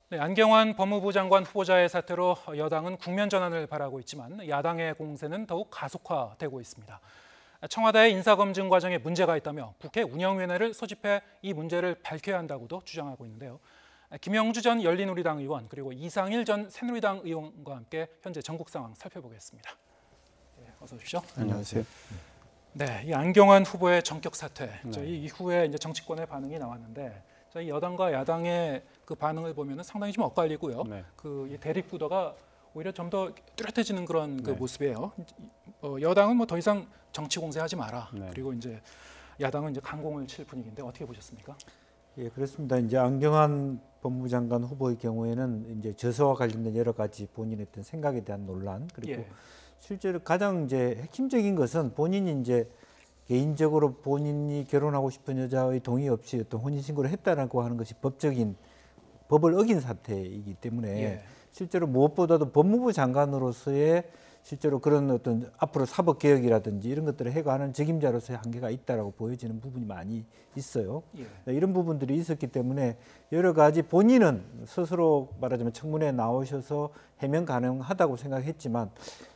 네, 안경환 법무부 장관 후보자의 사태로 여당은 국면 전환을 바라고 있지만 야당의 공세는 더욱 가속화되고 있습니다. 청와대의 인사검증 과정에 문제가 있다며 국회 운영위원회를 소집해 이 문제를 밝혀야 한다고도 주장하고 있는데요. 김영주 전 열린우리당 의원 그리고 이상일 전 새누리당 의원과 함께 현재 전국 상황 살펴보겠습니다. 네, 어서 오십시오. 안녕하세요. 네, 이 안경환 후보의 전격 사퇴, 네. 이 이후에 이제 정치권의 반응이 나왔는데 저희 여당과 야당의 그 반응을 보면 상당히 좀 엇갈리고요. 네. 이 대립 구도가 오히려 좀 더 뚜렷해지는 그런 그 네. 모습이에요. 여당은 뭐 더 이상 정치 공세하지 마라. 네. 그리고 이제 야당은 이제 강공을 칠 분위기인데 어떻게 보셨습니까? 예, 그렇습니다. 이제 안경환 법무부 장관 후보의 경우에는 이제 저서와 관련된 여러 가지 본인의 어떤 생각에 대한 논란 그리고 예. 실제로 가장 이제 핵심적인 것은 본인이 이제 개인적으로 본인이 결혼하고 싶은 여자의 동의 없이 어떤 혼인 신고를 했다라고 하는 것이 법을 어긴 사태이기 때문에 예. 실제로 무엇보다도 법무부 장관으로서의 실제로 그런 어떤 앞으로 사법 개혁이라든지 이런 것들을 해가는 책임자로서의 한계가 있다라고 보여지는 부분이 많이 있어요. 예. 이런 부분들이 있었기 때문에 여러 가지 본인은 스스로 말하자면 청문회에 나오셔서 해명 가능하다고 생각했지만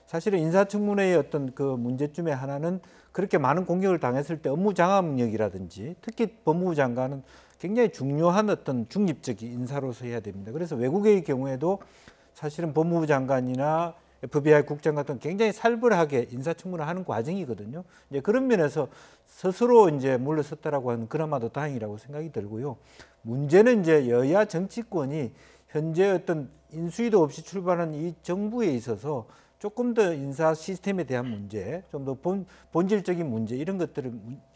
사실은 인사청문회의 어떤 그 문제점의 하나는 그렇게 많은 공격을 당했을 때 업무 장악력이라든지 특히 법무부 장관은 굉장히 중요한 어떤 중립적인 인사로서 해야 됩니다. 그래서 외국의 경우에도 사실은 법무부 장관이나 FBI 국장 같은 굉장히 살벌하게 인사청문을 하는 과정이거든요. 이제 그런 면에서 스스로 이제 물러섰다라고 하는 그나마도 다행이라고 생각이 들고요. 문제는 이제 여야 정치권이 현재 어떤 인수위도 없이 출발한 이 정부에 있어서 조금 더 인사 시스템에 대한 문제, 좀 더 본질적인 문제 이런 것들을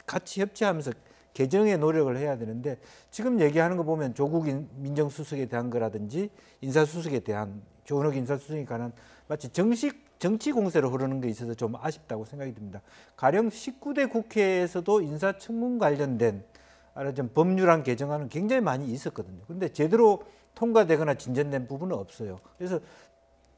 같이 협치하면서 개정의 노력을 해야 되는데 지금 얘기하는 거 보면 조국 민정수석에 대한 거라든지 인사수석에 대한 조은옥 인사수석에 관한 마치 정치 공세로 흐르는 게 있어서 좀 아쉽다고 생각이 듭니다. 가령 19대 국회에서도 인사청문 관련된 좀 법률안 개정안은 굉장히 많이 있었거든요. 그런데 제대로 통과되거나 진전된 부분은 없어요. 그래서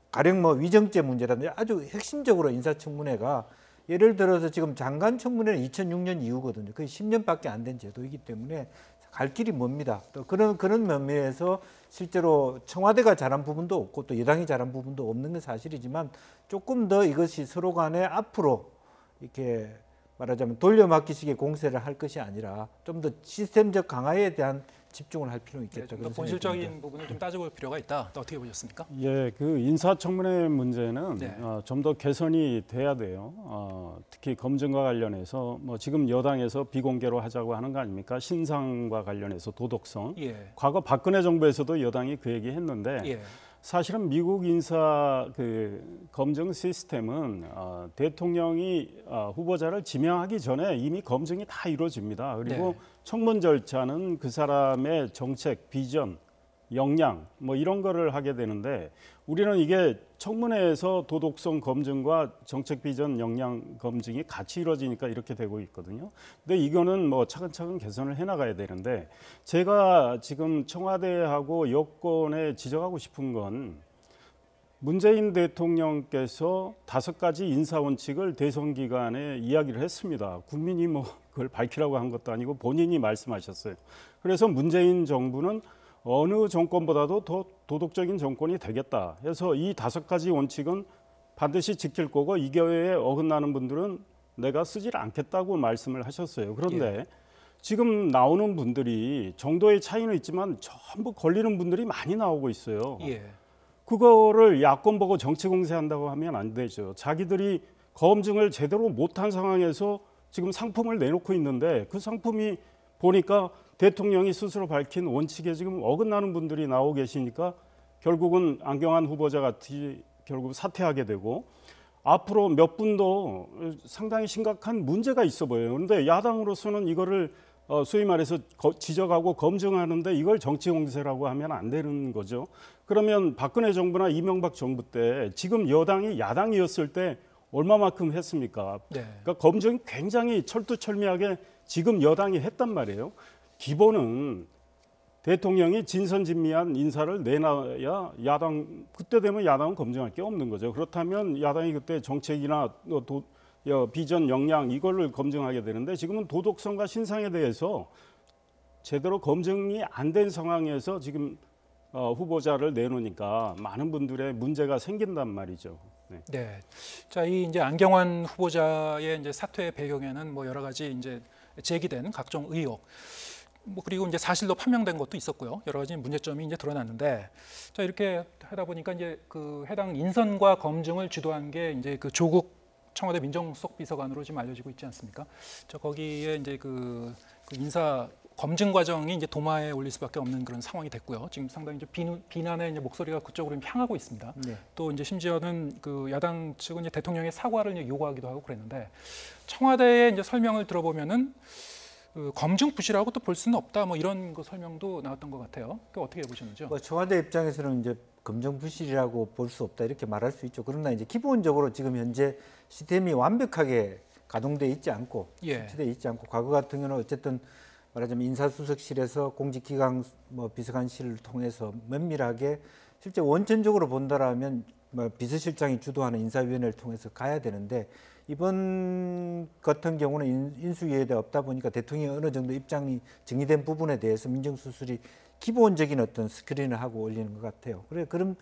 가령 뭐 위정죄 문제라든지 아주 핵심적으로 인사청문회가 예를 들어서 지금 장관청문회는 2006년 이후거든요. 거의 10년밖에 안 된 제도이기 때문에 갈 길이 멉니다. 또 그런 면에서 실제로 청와대가 잘한 부분도 없고 또 여당이 잘한 부분도 없는 건 사실이지만 조금 더 이것이 서로 간에 앞으로 이렇게 말하자면 돌려막기식의 공세를 할 것이 아니라 좀 더 시스템적 강화에 대한 집중을 할 필요가 있겠다. 좀 더 본질적인 부분을 좀 따져볼 필요가 있다. 또 어떻게 보셨습니까? 예, 그 인사청문회 문제는 네. 좀 더 개선이 돼야 돼요. 특히 검증과 관련해서 뭐 지금 여당에서 비공개로 하자고 하는 거 아닙니까? 신상과 관련해서 도덕성. 예. 과거 박근혜 정부에서도 여당이 그 얘기했는데 예. 사실은 미국 인사 그 검증 시스템은 대통령이 후보자를 지명하기 전에 이미 검증이 다 이루어집니다. 그리고 네. 청문 절차는 그 사람의 정책, 비전, 역량 뭐 이런 거를 하게 되는데 우리는 이게 청문회에서 도덕성 검증과 정책, 비전, 역량 검증이 같이 이루어지니까 이렇게 되고 있거든요. 근데 이거는 뭐 차근차근 개선을 해나가야 되는데 제가 지금 청와대하고 여권에 지적하고 싶은 건 문재인 대통령께서 5가지 인사 원칙을 대선 기간에 이야기를 했습니다. 국민이 뭐 그걸 밝히라고 한 것도 아니고 본인이 말씀하셨어요. 그래서 문재인 정부는 어느 정권보다도 더 도덕적인 정권이 되겠다 해서 이 5가지 원칙은 반드시 지킬 거고 이거에 어긋나는 분들은 내가 쓰질 않겠다고 말씀을 하셨어요. 그런데 예. 지금 나오는 분들이 정도의 차이는 있지만 전부 걸리는 분들이 많이 나오고 있어요. 예. 그거를 야권 보고 정치 공세한다고 하면 안 되죠. 자기들이 검증을 제대로 못한 상황에서 지금 상품을 내놓고 있는데 그 상품이 보니까 대통령이 스스로 밝힌 원칙에 지금 어긋나는 분들이 나오고 계시니까 결국은 안경환 후보자 같이 결국 사퇴하게 되고 앞으로 몇 분도 상당히 심각한 문제가 있어 보여요. 그런데 야당으로서는 이거를 소위 말해서 지적하고 검증하는데 이걸 정치 공세라고 하면 안 되는 거죠. 그러면 박근혜 정부나 이명박 정부 때 지금 여당이 야당이었을 때 얼마만큼 했습니까? 네. 그러니까 검증이 굉장히 철두철미하게 지금 여당이 했단 말이에요. 기본은 대통령이 진선진미한 인사를 내놔야 야당 그때 되면 야당은 검증할 게 없는 거죠. 그렇다면 야당이 그때 정책이나 비전, 역량 이걸를 검증하게 되는데 지금은 도덕성과 신상에 대해서 제대로 검증이 안 된 상황에서 지금 후보자를 내놓으니까 많은 분들의 문제가 생긴단 말이죠. 네. 네. 자, 이 이제 안경환 후보자의 이제 사퇴 배경에는 뭐 여러 가지 이제 제기된 각종 의혹, 뭐 그리고 이제 사실로 판명된 것도 있었고요. 여러 가지 문제점이 이제 드러났는데, 자 이렇게 하다 보니까 이제 그 해당 인선과 검증을 주도한 게 이제 그 조국 청와대 민정수석비서관으로 지금 알려지고 있지 않습니까? 저 거기에 이제 그 인사 검증 과정이 이제 도마에 올릴 수밖에 없는 그런 상황이 됐고요. 지금 상당히 이제 비난의 이제 목소리가 그쪽으로 향하고 있습니다. 네. 또 이제 심지어는 그 야당 측은 이제 대통령의 사과를 이제 요구하기도 하고 그랬는데, 청와대의 이제 설명을 들어보면은 그 검증 부실하고 또 볼 수는 없다, 뭐 이런 거 설명도 나왔던 것 같아요. 그 어떻게 보셨는지요? 뭐 청와대 입장에서는 이제 검증 부실이라고 볼 수 없다 이렇게 말할 수 있죠. 그러나 이제 기본적으로 지금 현재 시스템이 완벽하게 가동돼 있지 않고 예. 설치돼 있지 않고, 과거 같은 경우는 어쨌든 말하자면 인사수석실에서 공직기강 뭐 비서관실을 통해서 면밀하게, 실제 원천적으로 본다라면 뭐 비서실장이 주도하는 인사위원회를 통해서 가야 되는데, 이번 같은 경우는 인수위원회 없다 보니까 대통령이 어느 정도 입장이 정리된 부분에 대해서 민정수석이 기본적인 어떤 스크린을 하고 올리는 것 같아요.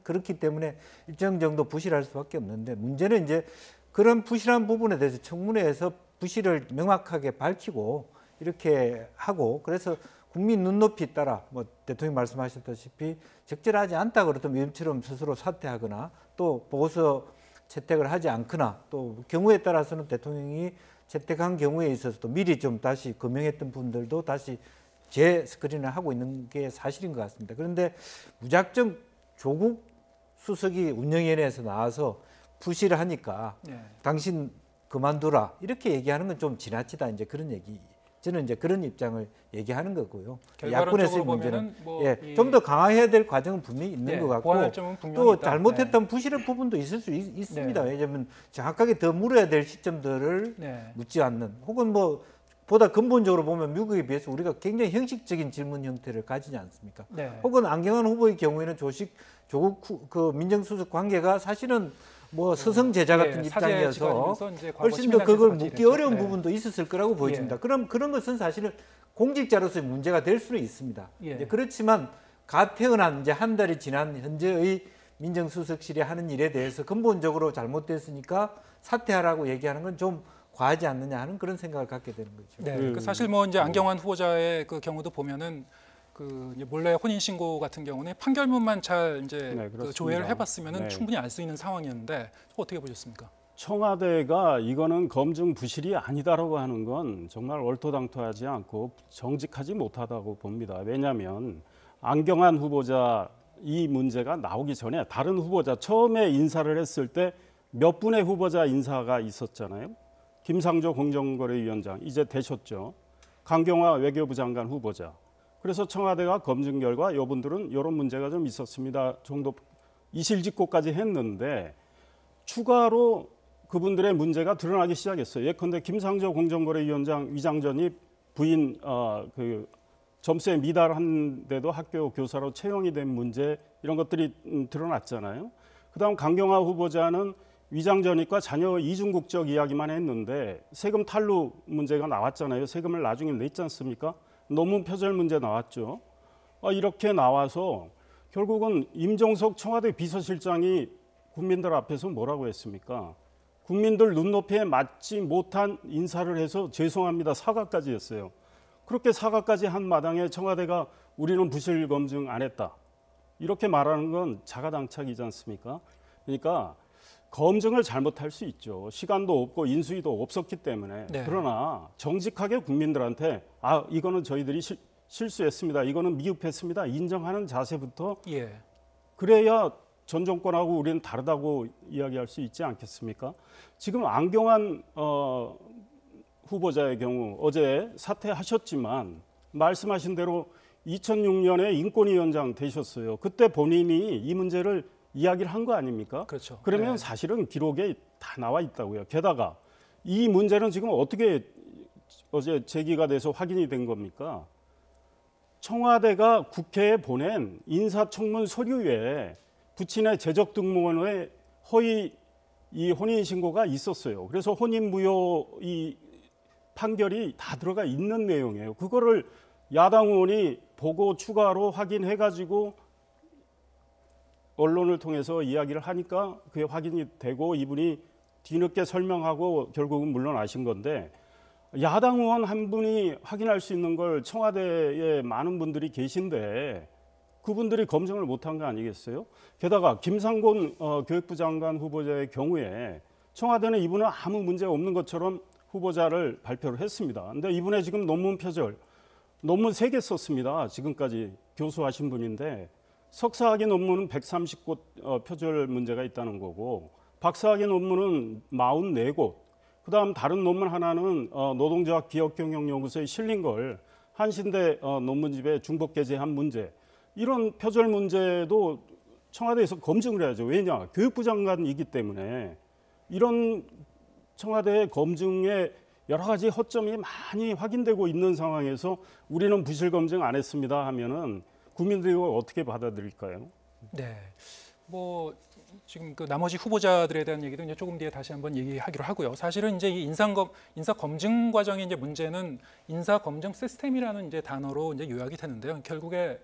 그렇기 때문에 일정 정도 부실할 수밖에 없는데, 문제는 이제 그런 부실한 부분에 대해서 청문회에서 부실을 명확하게 밝히고 이렇게 하고, 그래서 국민 눈높이 따라 뭐 대통령이 말씀하셨다시피 적절하지 않다 그렇다면 위원처럼 스스로 사퇴하거나 또 보고서 채택을 하지 않거나, 또 경우에 따라서는 대통령이 채택한 경우에 있어서도 미리 좀 다시 거명했던 분들도 다시 재스크린을 하고 있는 게 사실인 것 같습니다. 그런데 무작정 조국 수석이 운영위원회에서 나와서 부실을 하니까 네. 당신 그만두라 이렇게 얘기하는 건 좀 지나치다, 이제 그런 얘기. 저는 이제 그런 입장을 얘기하는 거고요. 야권에서의 문제는 뭐 좀 더 강화해야 될 과정은 분명히 있는 것 같고, 보완할 점은 분명히 또 있다. 잘못했던 부실한 부분도 있을 수 있습니다. 네. 왜냐하면 정확하게 더 물어야 될 시점들을 네. 묻지 않는, 혹은 뭐 보다 근본적으로 보면 미국에 비해서 우리가 굉장히 형식적인 질문 형태를 가지지 않습니까? 네. 혹은 안경환 후보의 경우에는 조국 그 민정수석 관계가 사실은 뭐 스승 제자 같은 예, 입장이어서 이제 과거 훨씬 더 시민단체에서 그걸 같이 묻기 일했죠. 어려운 네. 부분도 있었을 거라고 보여집니다. 예. 그럼 그런 것은 사실은 공직자로서의 문제가 될 수는 있습니다. 예. 이제 그렇지만 갓 태어난 이제 한 달이 지난 현재의 민정수석실이 하는 일에 대해서 근본적으로 잘못됐으니까 사퇴하라고 얘기하는 건 좀 과하지 않느냐 하는 그런 생각을 갖게 되는 거죠. 네, 그 사실 뭐 이제 안경환 후보자의 그 경우도 보면은 그 이제 몰래 혼인 신고 같은 경우는 판결문만 잘 이제 네, 그 그렇습니다. 조회를 해봤으면은 네. 충분히 알 수 있는 상황이었는데 어떻게 보셨습니까? 청와대가 이거는 검증 부실이 아니다라고 하는 건 정말 얼토당토하지 않고 정직하지 못하다고 봅니다. 왜냐하면 안경환 후보자 이 문제가 나오기 전에 다른 후보자 처음에 인사를 했을 때 몇 분의 후보자 인사가 있었잖아요. 김상조 공정거래위원장 이제 되셨죠. 강경화 외교부 장관 후보자. 그래서 청와대가 검증 결과 이분들은 이런 문제가 좀 있었습니다 정도 이실직고까지 했는데, 추가로 그분들의 문제가 드러나기 시작했어요. 예컨대 김상조 공정거래위원장 위장전입 부인 그 점수에 미달한데도 학교 교사로 채용이 된 문제, 이런 것들이 드러났잖아요. 그다음 강경화 후보자는 위장전입과 자녀 이중국적 이야기만 했는데 세금 탈루 문제가 나왔잖아요. 세금을 나중에 냈지 않습니까? 논문 표절 문제 나왔죠. 이렇게 나와서 결국은 임종석 청와대 비서실장이 국민들 앞에서 뭐라고 했습니까? 국민들 눈높이에 맞지 못한 인사를 해서 죄송합니다 사과까지 했어요. 그렇게 사과까지 한 마당에 청와대가 우리는 부실 검증 안 했다, 이렇게 말하는 건 자가당착이지 않습니까? 그러니까 검증을 잘못할 수 있죠. 시간도 없고 인수위도 없었기 때문에. 네. 그러나 정직하게 국민들한테 이거는 저희들이 실수했습니다, 이거는 미흡했습니다 인정하는 자세부터, 예. 그래야 전 정권하고 우리는 다르다고 이야기할 수 있지 않겠습니까? 지금 안경환 후보자의 경우 어제 사퇴하셨지만 말씀하신 대로 2006년에 인권위원장 되셨어요. 그때 본인이 이 문제를 이야기를 한 거 아닙니까? 그렇죠. 그러면 네. 사실은 기록에 다 나와 있다고요. 게다가 이 문제는 지금 어떻게 어제 제기가 돼서 확인이 된 겁니까? 청와대가 국회에 보낸 인사청문 서류에 부친의 재적등본에 허위 이 혼인신고가 있었어요. 그래서 혼인무효 이 판결이 다 들어가 있는 내용이에요. 그거를 야당 의원이 보고 추가로 확인해가지고 언론을 통해서 이야기를 하니까 그게 확인이 되고 이분이 뒤늦게 설명하고 결국은 물러나신 건데, 야당 의원 한 분이 확인할 수 있는 걸 청와대에 많은 분들이 계신데 그분들이 검증을 못한 거 아니겠어요? 게다가 김상곤 교육부 장관 후보자의 경우에 청와대는 이분은 아무 문제 없는 것처럼 후보자를 발표를 했습니다. 근데 이분의 지금 논문 표절, 논문 3개 썼습니다. 지금까지 교수하신 분인데 석사학위 논문은 130곳 표절 문제가 있다는 거고, 박사학위 논문은 44곳, 그다음 다른 논문 하나는 노동조합 기업경영연구소에 실린 걸 한신대 논문집에 중복 게재한 문제, 이런 표절 문제도 청와대에서 검증을 해야죠. 왜냐? 교육부 장관이기 때문에. 이런 청와대의 검증에 여러 가지 허점이 많이 확인되고 있는 상황에서 우리는 부실 검증 안 했습니다 하면은 국민들이 어떻게 받아들일까요? 네. 뭐 지금 그 나머지 후보자들에 대한 얘기도 이제 조금 뒤에 다시 한번 얘기하기로 하고요. 사실은 이제 이 인사 검증 과정의 이제 문제는 인사 검증 시스템이라는 이제 단어로 이제 요약이 되는데요. 결국에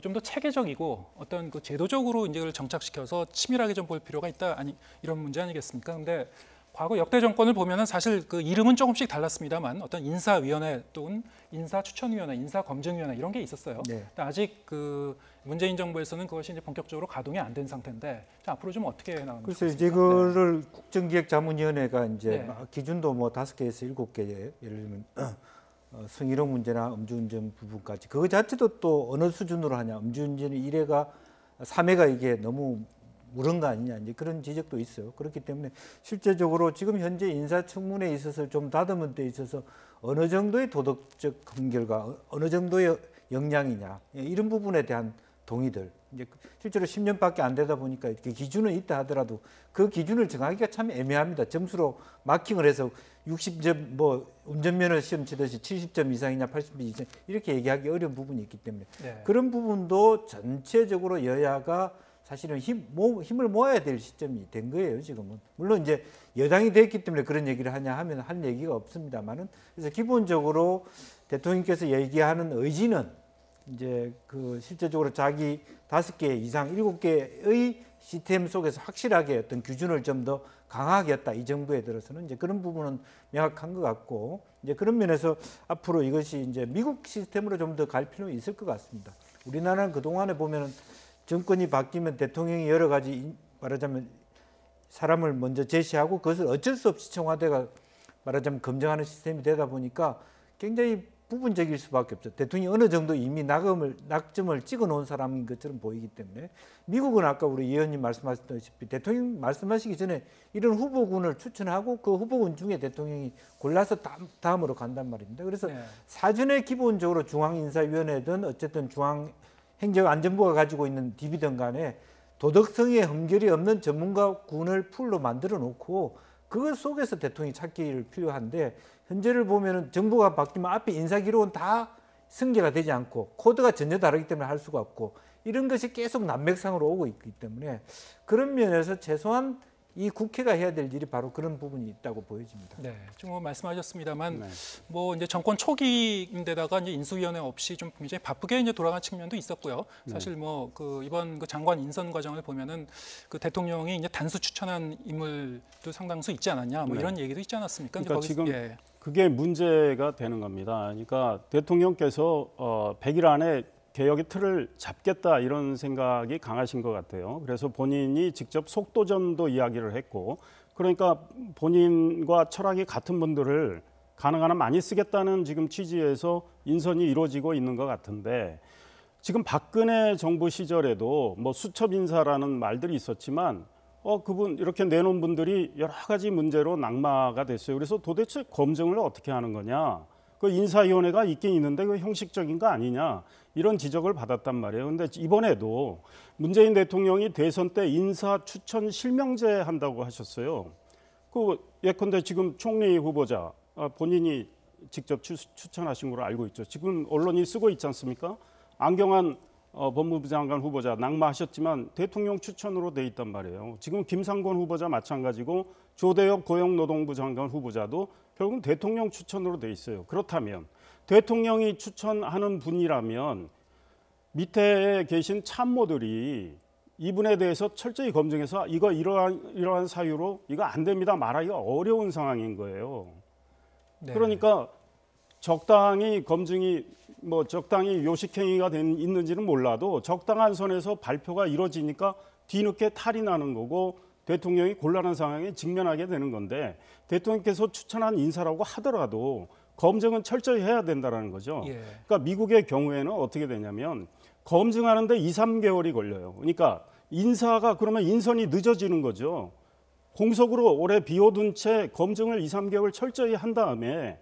좀 더 체계적이고 어떤 그 제도적으로 이제 를 정착시켜서 치밀하게 좀 볼 필요가 있다, 아니 이런 문제 아니겠습니까? 근데 과거 역대 정권을 보면은 사실 그 이름은 조금씩 달랐습니다만 어떤 인사위원회 또는 인사추천위원회, 인사검증위원회 이런 게 있었어요. 네. 근데 아직 그 문재인 정부에서는 그것이 이제 본격적으로 가동이 안 된 상태인데 앞으로 좀 어떻게 나가면 글쎄 좋겠습니까? 이제 그거를 국정기획자문위원회가 이제 네. 기준도 뭐 5개에서 7개, 예를 들면 성희롱 문제나 음주운전 부분까지 그거 자체도 또 어느 수준으로 하냐, 음주운전의 1회가 3회가 이게 너무 물은 거 아니냐, 이제 그런 지적도 있어요. 그렇기 때문에 실제적으로 지금 현재 인사청문회에 있어서 좀 다듬은 데 있어서 어느 정도의 도덕적 한결과 어느 정도의 역량이냐, 이런 부분에 대한 동의들, 이제 실제로 10년밖에 안 되다 보니까 이렇게 기준은 있다 하더라도 그 기준을 정하기가 참 애매합니다. 점수로 마킹을 해서 60점 뭐 운전면허 시험 치듯이 70점 이상이냐 80점 이상 이렇게 얘기하기 어려운 부분이 있기 때문에 네. 그런 부분도 전체적으로 여야가 사실은 힘을 모아야 될 시점이 된 거예요, 지금은. 물론 이제 여당이 됐기 때문에 그런 얘기를 하냐 하면 할 얘기가 없습니다만은, 그래서 기본적으로 대통령께서 얘기하는 의지는 이제 그 실제적으로 자기 5개 이상 7개의 시스템 속에서 확실하게 어떤 규준을 좀 더 강하게 했다, 이 정부에 들어서는 이제 그런 부분은 명확한 것 같고, 이제 그런 면에서 앞으로 이것이 이제 미국 시스템으로 좀 더 갈 필요는 있을 것 같습니다. 우리나라는 그동안에 보면은 정권이 바뀌면 대통령이 여러 가지 말하자면 사람을 먼저 제시하고 그것을 어쩔 수 없이 청와대가 말하자면 검증하는 시스템이 되다 보니까 굉장히 부분적일 수밖에 없죠. 대통령이 어느 정도 이미 낙점을 찍어 놓은 사람인 것처럼 보이기 때문에, 미국은 아까 우리 의원님 말씀하셨다시피 대통령 말씀하시기 전에 이런 후보군을 추천하고 그 후보군 중에 대통령이 골라서 다음으로 간단 말입니다. 그래서 네. 사전에 기본적으로 중앙인사위원회든 어쨌든 중앙행정안전부가 가지고 있는 DB든 간에 도덕성에 흠결이 없는 전문가군을 풀로 만들어 놓고 그 속에서 대통령이 찾기를 필요한데, 현재를 보면은 정부가 바뀌면 앞에 인사기록은 다 승계가 되지 않고 코드가 전혀 다르기 때문에 할 수가 없고, 이런 것이 계속 난맥상으로 오고 있기 때문에 그런 면에서 최소한 이 국회가 해야 될 일이 바로 그런 부분이 있다고 보여집니다. 네, 지금 뭐 말씀하셨습니다만 네. 뭐 이제 정권 초기인데다가 이제 인수위원회 없이 좀 굉장히 바쁘게 이제 돌아간 측면도 있었고요. 사실 뭐 그 이번 그 장관 인선 과정을 보면은 그 대통령이 이제 단수 추천한 인물도 상당수 있지 않았냐, 뭐 네. 이런 얘기도 있지 않았습니까? 그러니까 거기서, 지금 예. 그게 문제가 되는 겁니다. 그러니까 대통령께서 100일 안에 개혁의 틀을 잡겠다 이런 생각이 강하신 것 같아요. 그래서 본인이 직접 속도전도 이야기를 했고, 그러니까 본인과 철학이 같은 분들을 가능한 한 많이 쓰겠다는 지금 취지에서 인선이 이루어지고 있는 것 같은데, 지금 박근혜 정부 시절에도 뭐 수첩 인사라는 말들이 있었지만 그분 이렇게 내놓은 분들이 여러 가지 문제로 낙마가 됐어요. 그래서 도대체 검증을 어떻게 하는 거냐? 그 인사위원회가 있긴 있는데 그 형식적인 거 아니냐? 이런 지적을 받았단 말이에요. 근데 이번에도 문재인 대통령이 대선 때 인사 추천 실명제 한다고 하셨어요. 그 예컨대 지금 총리 후보자 본인이 직접 추천하신 걸로 알고 있죠. 지금 언론이 쓰고 있지 않습니까? 안경환 법무부 장관 후보자 낙마하셨지만 대통령 추천으로 돼 있단 말이에요. 지금 김상곤 후보자 마찬가지고 조대엽 고용노동부 장관 후보자도 결국은 대통령 추천으로 돼 있어요. 그렇다면 대통령이 추천하는 분이라면 밑에 계신 참모들이 이분에 대해서 철저히 검증해서 이거 이러한 사유로 이거 안 됩니다 말하기가 어려운 상황인 거예요. 네. 그러니까 적당히 검증이 뭐 적당히 요식행위가 있는지는 몰라도 적당한 선에서 발표가 이루어지니까 뒤늦게 탈이 나는 거고 대통령이 곤란한 상황에 직면하게 되는 건데 대통령께서 추천한 인사라고 하더라도 검증은 철저히 해야 된다는 거죠. 예. 그러니까 미국의 경우에는 어떻게 되냐면 검증하는데 2, 3개월이 걸려요. 그러니까 인사가 그러면 인선이 늦어지는 거죠. 공석으로 오래 비워둔 채 검증을 2, 3개월 철저히 한 다음에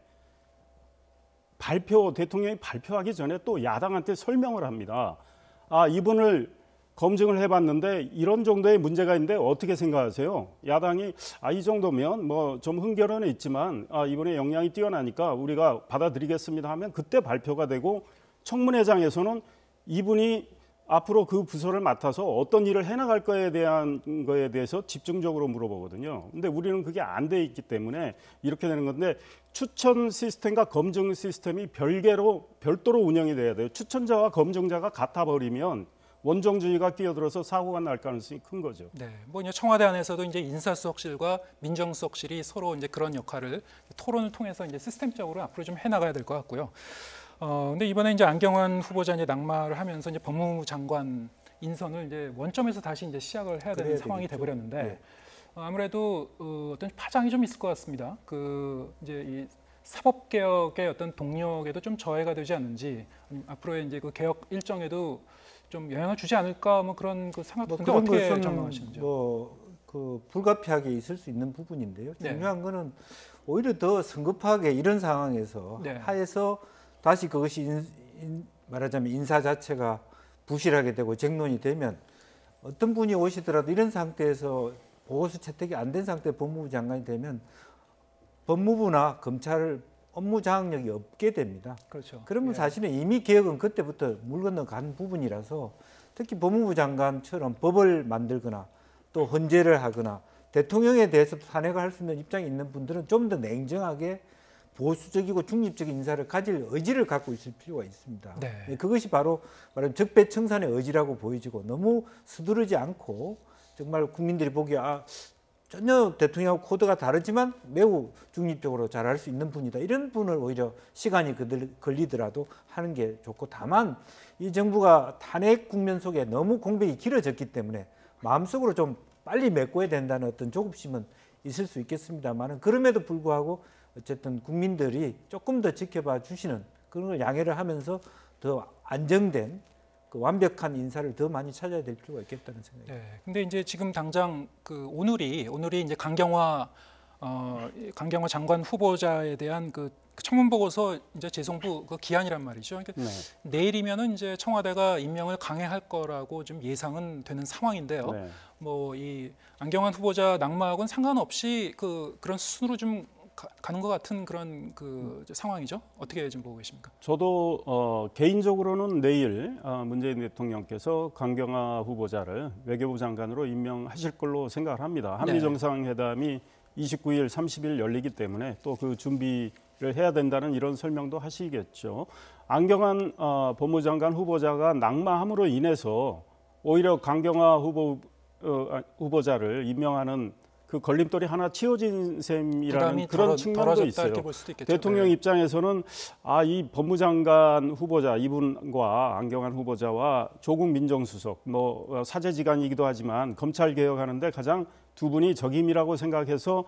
대통령이 발표하기 전에 또 야당한테 설명을 합니다. 아, 이분을 검증을 해봤는데 이런 정도의 문제가 있는데 어떻게 생각하세요? 야당이 이 정도면 뭐 좀 흥결은 있지만 이번에 역량이 뛰어나니까 우리가 받아들이겠습니다 하면 그때 발표가 되고 청문회장에서는 이분이 앞으로 그 부서를 맡아서 어떤 일을 해나갈 거에 대해서 집중적으로 물어보거든요. 근데 우리는 그게 안 돼 있기 때문에 이렇게 되는 건데 추천 시스템과 검증 시스템이 별도로 운영이 돼야 돼요. 추천자와 검증자가 같아 버리면 원정주의가 끼어들어서 사고가 날 가능성이 큰 거죠. 네, 뭐 이제 청와대 안에서도 이제 인사수석실과 민정수석실이 서로 이제 그런 역할을 토론을 통해서 이제 시스템적으로 앞으로 좀 해나가야 될 것 같고요. 근데 이번에 이제 안경환 후보자 이제 낙마를 하면서 이제 법무부 장관 인선을 이제 원점에서 다시 이제 시작을 해야 되는 상황이 돼버렸는데 네. 아무래도 어떤 파장이 좀 있을 것 같습니다. 이제 이 사법 개혁의 어떤 동력에도 좀 저해가 되지 않는지 앞으로의 이제 그 개혁 일정에도 좀 영향을 주지 않을까 뭐 그런 그 생각 같은데 그런 어떻게 것은 전망하시는지요? 그 불가피하게 있을 수 있는 부분인데요. 네. 중요한 거는 오히려 더 성급하게 이런 상황에서 네. 하에서 다시 그것이 말하자면 인사 자체가 부실하게 되고 쟁론이 되면 어떤 분이 오시더라도 이런 상태에서 보고서 채택이 안 된 상태 법무부 장관이 되면 법무부나 검찰 업무 장악력이 없게 됩니다. 그렇죠. 그러면 예. 사실은 이미 개혁은 그때부터 물 건너간 부분이라서 특히 법무부 장관처럼 법을 만들거나 또 헌재를 하거나 대통령에 대해서 탄핵을 할 수 있는 입장이 있는 분들은 좀 더 냉정하게 보수적이고 중립적인 인사를 가질 의지를 갖고 있을 필요가 있습니다. 네. 그것이 바로 말하면 적배청산의 의지라고 보여지고 너무 서두르지 않고 정말 국민들이 보기에 전혀 대통령하고 코드가 다르지만 매우 중립적으로 잘할 수 있는 분이다. 이런 분을 오히려 시간이 걸리더라도 하는 게 좋고 다만 이 정부가 탄핵 국면 속에 너무 공백이 길어졌기 때문에 마음속으로 좀 빨리 메꿔야 된다는 어떤 조급심은 있을 수 있겠습니다만 그럼에도 불구하고 어쨌든 국민들이 조금 더 지켜봐 주시는 그런 걸 양해를 하면서 더 안정된 그 완벽한 인사를 더 많이 찾아야 될 필요가 있겠다는 생각입니다. 네. 근데 이제 지금 당장 오늘이 이제 강경화 장관 후보자에 대한 그 청문 보고서 이제 재송부 그 기한이란 말이죠. 그러니까 네. 내일이면은 이제 청와대가 임명을 강행할 거라고 좀 예상은 되는 상황인데요. 네. 뭐 이 안경환 후보자 낙마하고는 상관없이 그런 수순으로 좀 가는 것 같은 그런 상황이죠. 어떻게 좀 보고 계십니까? 저도 개인적으로는 내일 문재인 대통령께서 강경화 후보자를 외교부 장관으로 임명하실 걸로 생각을 합니다. 한미 정상회담이 29일, 30일 열리기 때문에 또 그 준비를 해야 된다는 이런 설명도 하시겠죠. 안경환 법무장관 후보자가 낙마함으로 인해서 오히려 강경화 후보자를 임명하는 그 걸림돌이 하나 치워진 셈이라는 그런 측면도 있어요. 대통령 입장에서는 이 법무장관 후보자 이분과 안경환 후보자와 조국 민정수석 뭐 사제지간이기도 하지만 검찰 개혁하는데 가장 두 분이 적임이라고 생각해서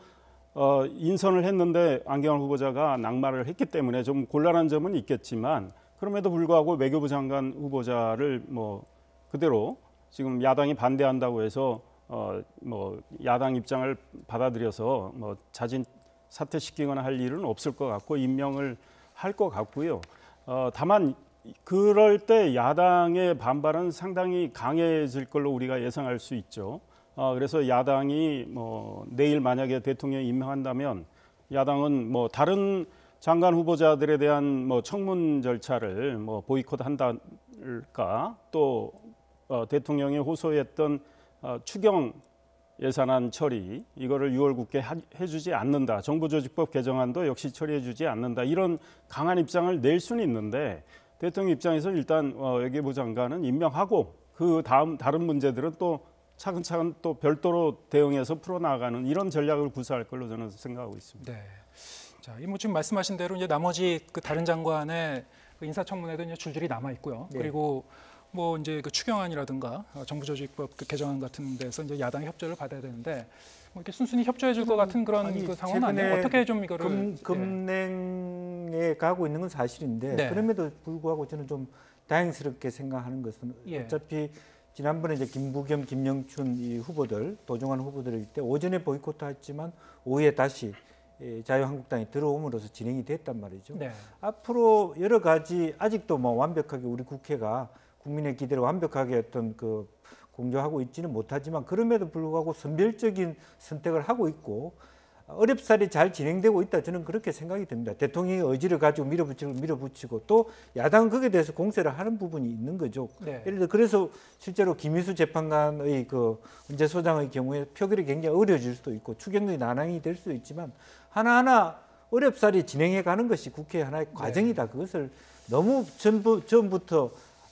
인선을 했는데 안경환 후보자가 낙마를 했기 때문에 좀 곤란한 점은 있겠지만 그럼에도 불구하고 외교부 장관 후보자를 뭐 그대로 지금 야당이 반대한다고 해서 야당 입장을 받아들여서 자진 사퇴시키거나 할 일은 없을 것 같고 임명을 할 것 같고요. 다만 그럴 때 야당의 반발은 상당히 강해질 걸로 우리가 예상할 수 있죠. 그래서 야당이 내일 만약에 대통령이 임명한다면 야당은 다른 장관 후보자들에 대한 청문 절차를 보이콧한다랄까 또 대통령이 호소했던 추경 예산안 처리 이거를 6월 국회에 해주지 않는다. 정부조직법 개정안도 역시 처리해주지 않는다. 이런 강한 입장을 낼 수는 있는데 대통령 입장에서 일단 외교부 장관은 임명하고 그 다른 문제들은 또 차근차근 또 별도로 대응해서 풀어나가는 이런 전략을 구사할 걸로 저는 생각하고 있습니다. 네. 자, 이 뭐 지금 말씀하신 대로 이제 나머지 그 다른 장관의 그 인사청문회도 이제 줄줄이 남아 있고요. 네. 그리고 뭐 이제 그 추경안이라든가 정부조직법 그 개정안 같은 데서 이제 야당의 협조를 받아야 되는데 뭐 이렇게 순순히 협조해 줄 것 같은 그런 아니, 그 상황은 아니에요. 어떻게 좀 이거를 금냉에 가고 있는 건 사실인데 네. 그럼에도 불구하고 저는 좀 다행스럽게 생각하는 것은 예. 어차피 지난번에 이제 김부겸, 김영춘 이 후보들, 도종환 후보들일 때 오전에 보이콧했지만 오후에 다시 자유한국당이 들어옴으로써 진행이 됐단 말이죠. 네. 앞으로 여러 가지 아직도 뭐 완벽하게 우리 국회가 국민의 기대를 완벽하게 어떤 그 공조하고 있지는 못하지만 그럼에도 불구하고 선별적인 선택을 하고 있고 어렵사리 잘 진행되고 있다 저는 그렇게 생각이 듭니다. 대통령의 의지를 가지고 밀어붙이고 또 야당은 거기에 대해서 공세를 하는 부분이 있는 거죠. 네. 예를 들어 그래서 실제로 김희수 재판관의 그 헌재 소장의 경우에 표결이 굉장히 어려워질 수도 있고 추경의 난항이 될 수도 있지만 하나하나 어렵사리 진행해 가는 것이 국회의 하나의 과정이다. 그것을 너무 전부터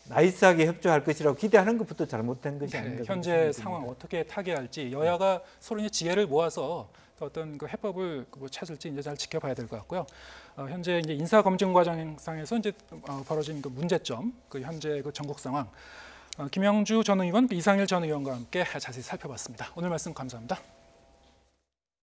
나이스하게 협조할 것이라고 기대하는 것부터 잘못된 것이 아닌가. 현재 상황 어떻게 타개할지 여야가 서로 이제 지혜를 모아서 어떤 그 해법을 뭐 찾을지 이제 잘 지켜봐야 될 것 같고요. 현재 이제 인사 검증 과정상에서 이제 벌어진 그 문제점, 그 현재 그 전국 상황, 김영주 전 의원, 이상일 전 의원과 함께 자세히 살펴봤습니다. 오늘 말씀 감사합니다.